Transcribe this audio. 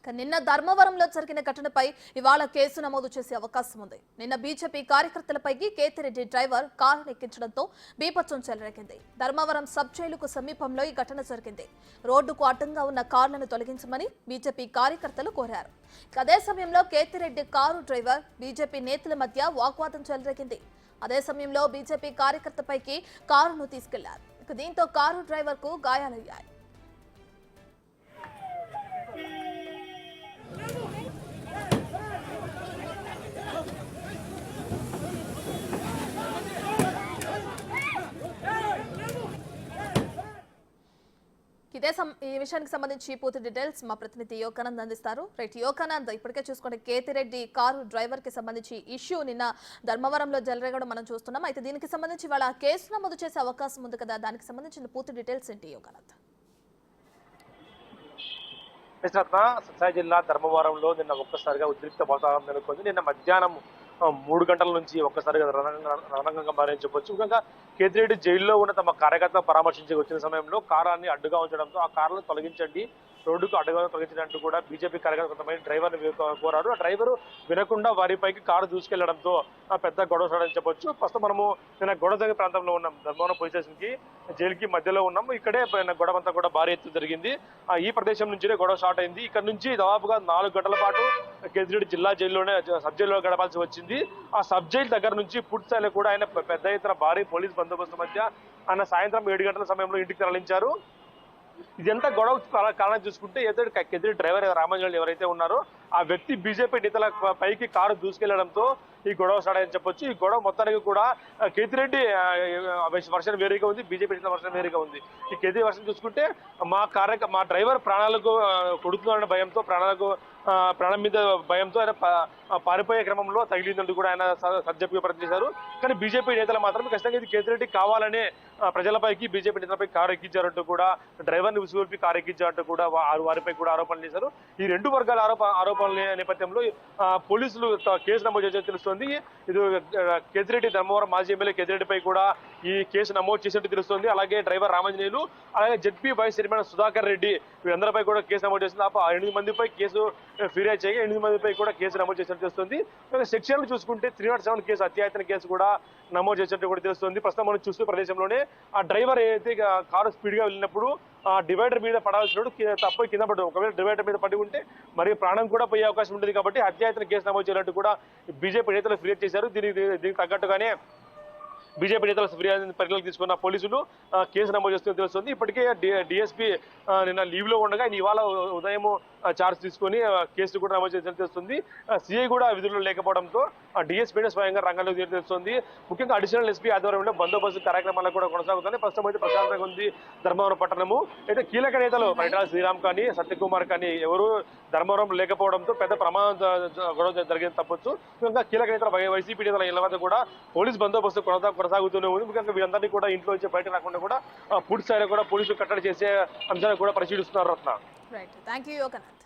నిన్న ధర్మవరంలో జరిగిన ఘటనపై ఇవాళ కేసు నమోదు చేసే అవకాశం ఉంది. నిన్న బీజేపీ కార్యకర్తలపైకి కేతిరెడ్డి డ్రైవర్ కారు ఎక్కించడంతో బీభత్సం చెలరేగింది. ధర్మవరం సబ్ జైలుకు సమీపంలో ఈ ఘటన జరిగింది. రోడ్డుకు అడ్డంగా ఉన్న కార్లను తొలగించమని బీజేపీ కార్యకర్తలు కోరారు. అదే సమయంలో కేతిరెడ్డి కారు డ్రైవర్ బీజేపీ నేతల మధ్య వాగ్వాదం చెలరేగింది. అదే సమయంలో బీజేపీ కార్యకర్తపైకి కారును తీసుకెళ్లారు. దీంతో కారు డ్రైవర్ కు గాయాలయ్యాయి. ఈ విషయానికి సంబంధించి పూర్తి డీటెయిల్స్ మా ప్రతినిధి యోగానంద్ అందిస్తారు. రైట్ యోగానంద్, ఇప్పటికే చూసుకుంటే కేతిరెడ్డి కారు డ్రైవర్ కి సంబంధించి ఇష్యూ నిన్న ధర్మవరంలో జలరేగడం మనం చూస్తున్నాం. అయితే దీనికి సంబంధించి వాళ్ళ కేసు నమోదు చేసే అవకాశం ఉంది కదా, దానికి సంబంధించిన పూర్తి డీటెయిల్స్ ఏంటి యోగానంద్? సత్యసాయి జిల్లా ధర్మవరంలో నిన్న ఒక్కసారిగా ఉద్రిక్త వాతావరణం నెలకొంది. నిన్న మధ్యాహ్నం 3 గంటల నుంచి ఒక్కసారిగా రణరంగంగా మారని చెప్పొచ్చు. ముఖ్యంగా కేతిరెడ్డి జైల్లో ఉన్న తమ కార్యకర్తలు పరామర్శించి వచ్చిన సమయంలో కారాన్ని అడ్డుగా ఉంచడంతో ఆ కారును తొలగించండి, రోడ్డుకు అడ్డుగా తొలగించినట్టు కూడా బీజేపీ కార్యకర్తలు కొంతమంది డ్రైవర్ని కోరారు. ఆ డ్రైవరు వినకుండా వారిపైకి కారు దూసుకెళ్లడంతో పెద్ద గొడవ సాడని చెప్పొచ్చు. ప్రస్తుతం మనము నిన్న గొడవ జరిగే ప్రాంతంలో ఉన్నాం. ధర్మవరం పోలీస్ స్టేషన్ కి జైలుకి మధ్యలో ఉన్నాము. ఇక్కడే గొడవ అంతా కూడా భారీ ఎత్తు జరిగింది. ఈ ప్రదేశం నుంచినే గొడవ స్టార్ట్ అయింది. ఇక్కడ నుంచి దాదాపుగా 4 గంటల పాటు కేతిరెడ్డి జిల్లా జైల్లోనే సబ్ జైల్లో గడపాల్సి వచ్చింది. ఆ సబ్ జైలు దగ్గర నుంచి పూర్తి స్థాయిలో కూడా ఆయన పెద్ద ఎత్తున భారీ పోలీస్ బందోబస్తు మధ్య ఆయన సాయంత్రం 7 గంటల సమయంలో ఇంటికి తరలించారు. ఇదంతా గొడవ కారణం చూసుకుంటే కేతిరెడ్డి డ్రైవర్ రామాంజనేయులు ఎవరైతే ఉన్నారో ఆ వ్యక్తి బీజేపీ నేతల పైకి కారు దూసుకెళ్లడంతో ఈ గొడవ స్టార్ట్ అని చెప్పొచ్చు. ఈ గొడవ మొత్తానికి కూడా కేతిరెడ్డి వర్షన్ వేరేగా ఉంది, బీజేపీ నేతల వర్షన్ వేరేగా ఉంది. ఈ కేతిరెడ్డి వర్షన్ చూసుకుంటే మా డ్రైవర్ ప్రాణాలకు కొడుతున్నాడన్న భయంతో ప్రాణం మీద భయంతో ఆయన పారిపోయే క్రమంలో తగిలిందంటూ కూడా ఆయన సజ్జెప్గా ప్రయత్నించారు. కానీ బీజేపీ నేతలు మాత్రం ఖచ్చితంగా ఇది కేతిరెడ్డి కావాలనే ప్రజలపైకి బీజేపీ నేతలపై కారు ఎక్కించారంటూ కూడా డ్రైవర్ని ఉసుగొల్పి కారు ఎక్కించారంటూ కూడా వారిపై కూడా ఆరోపణలు చేశారు. ఈ 2 వర్గాల ఆరోపణల నేపథ్యంలో పోలీసులు కేసు నమోదు చేసేది తెలుస్తుంది. ఇది కేతిరెడ్డి ధర్మవరం మాజీ ఎమ్మెల్యే కేతిరెడ్డిపై కూడా ఈ కేసు నమోదు చేసినట్టు తెలుస్తుంది. అలాగే డ్రైవర్ రామాంజనేయులు, అలాగే ZP vice chairman Sudhakar Reddy వీరందరిపై కూడా కేసు నమోదు చేసింది. 8 మందిపై కేసు ఫిర్యాదు చేయగా 8 మందిపై కూడా కేసు నమోదు చేసినట్టు తెలుస్తుంది. సెక్షన్లు చూసుకుంటే 307 కేసు అత్యాయతన కేసు కూడా నమోదు చేసినట్టు కూడా తెలుస్తుంది. ప్రస్తుతం మనం చూస్తున్న ప్రదేశంలోనే ఆ డ్రైవర్ ఏదైతే కారు స్పీడ్ గా వెళ్ళినప్పుడు ఆ డివైడర్ మీద పడాల్సినప్పుడు తప్ప కింద పడు, ఒకవేళ డివైడర్ మీద పడి ఉంటే మరి ప్రాణం కూడా పోయే అవకాశం ఉంటుంది. కాబట్టి హత్యాయతన కేసు నమోదు చేయాలంటూ కూడా బీజేపీ నేతలు ఫిర్యాదు చేశారు. దీనికి తగ్గట్టుగానే బీజేపీ నేతల ఫిర్యాదుని పరిగణలోకి తీసుకున్న పోలీసులు కేసు నమోదు చేస్తూ తెలుస్తుంది. ఇప్పటికే డిఎస్పీ నిన్న లీవ్ లో ఉండగా ఇవాళ ఉదయం చార్జ్ తీసుకొని కేసు కూడా నమోదు చేసినట్టు తెలుస్తుంది. సిఐ కూడా విధుల్లో లేకపోవడంతో డిఎస్పీ స్వయంగా రంగంలోకి దిగి తెలుస్తుంది. ముఖ్యంగా అడిషనల్ ఎస్పీ ఆధ్వర్యంలో బందోబస్తు కార్యక్రమాలు కూడా కొనసాగుతుంది. ప్రస్తుతం అయితే ప్రశాంతంగా ఉంది ధర్మవరం పట్టణము. అయితే కీలక నేతలు పరిటాల శ్రీరామ్ కానీ సత్యకుమార్ కానీ ఎవరు ధర్మవరం లేకపోవడంతో పెద్ద ప్రమాదం గొడవ జరిగింది తప్పొచ్చు. ముఖ్యంగా కీలక నేతల వైసీపీ నేతల ఇళ్ల వద్ద కూడా పోలీస్ బందోబస్తు కొనసాగుతూనే ఉంది. ముఖ్యంగా వీరందరినీ కూడా ఇంట్లో వచ్చి బయట రాకుండా కూడా పూర్తి స్థాయిలో కూడా పోలీసులు కట్టడి చేసే అంశాలు కూడా పరిశీలిస్తున్నారు. Right, thank you Yoganand.